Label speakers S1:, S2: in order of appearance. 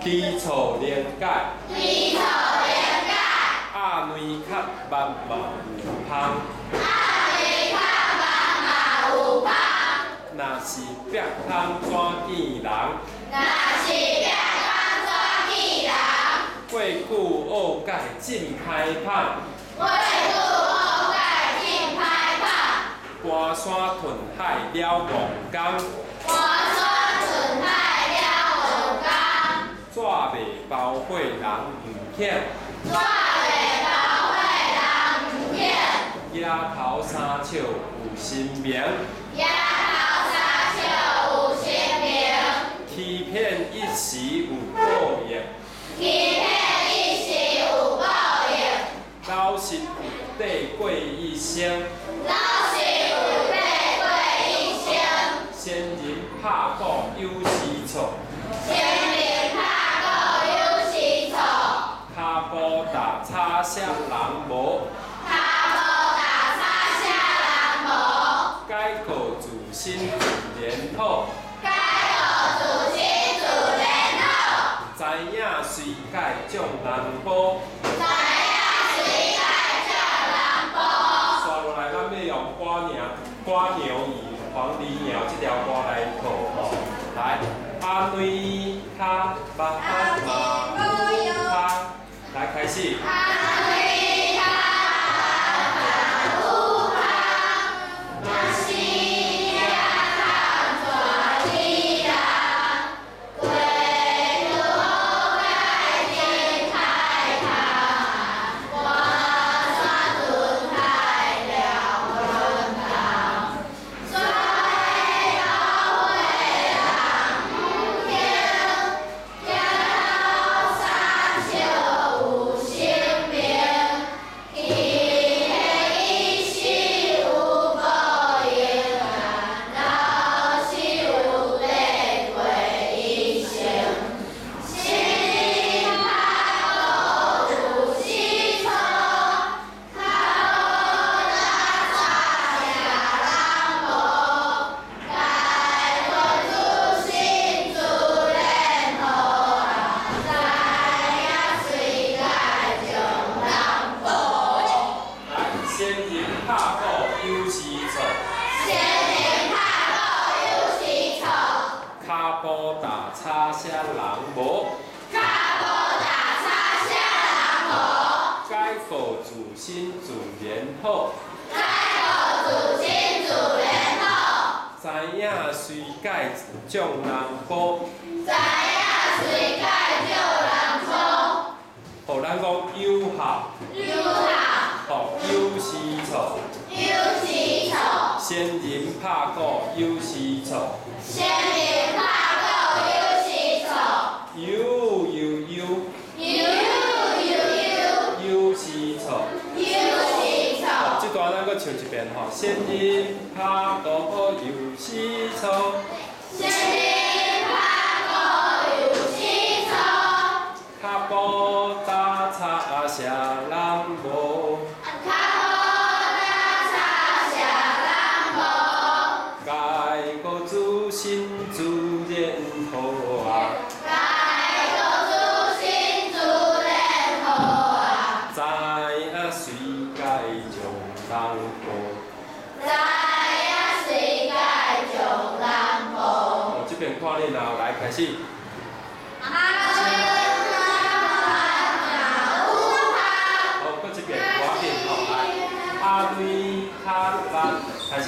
S1: 基础连解，
S2: 基础连解，
S1: 鸭卵壳慢嘛有芳，
S2: 鸭卵壳慢嘛有芳，
S1: 若是壁空怎见人？
S2: 若是壁空怎见人？
S1: 过久学解真歹芳，
S2: 过久学解真歹芳，
S1: 跋山屯海了望工，
S2: 跋山屯海了望工，
S1: 纸袂包火人毋险。
S2: 纸袂包火人毋险，
S1: 野头三笑有神明，
S2: 野头三笑有神明，
S1: 欺骗一时有报应，
S2: 欺骗一时有报应，
S1: 老实有底过一生，
S2: 老实有底过一生，
S1: 先人拍鼓有时错，
S2: 先人拍鼓有时错，
S1: 骹步踏差些人无，
S2: 骹步踏差些人无，
S1: 改过自新自然好，
S2: 改过自新自然好，
S1: 知影随解众人保。
S2: 知影随解众人保。
S1: 刷落来，咱要用歌牛与黄鹂鸟这条歌来考吼。来，鸭卵壳慢嘛有芳，来开始。先人拍鼓有时错，
S2: 先人拍鼓有时错，
S1: 骹步踏差些人无，
S2: 骹步踏差些人无，
S1: 改过自新自然好，
S2: 改过自新自然好，
S1: 知影随解众人保，
S2: 知影随解众人保，
S1: 互咱讲有效，
S2: 有效，
S1: 吼有时错，
S2: 有时错，
S1: 先人拍鼓有时错，
S2: 先人拍鼓有时错，
S1: 有有时错。
S2: 有时错，
S1: 哦，这段咱搁唱一遍吼，先人拍鼓有时错，
S2: 先人拍鼓有时错，
S1: 骹步踏差些人无，
S2: 骹步踏差些人无，
S1: 改过自新自然好啊，
S2: 改过自新自然好啊，
S1: 知影随解众人保。
S2: 知影随解众人保。
S1: 哦，这边看恁后来开始。好，搁一遍，我紧吼来，鸭卵壳慢，开始。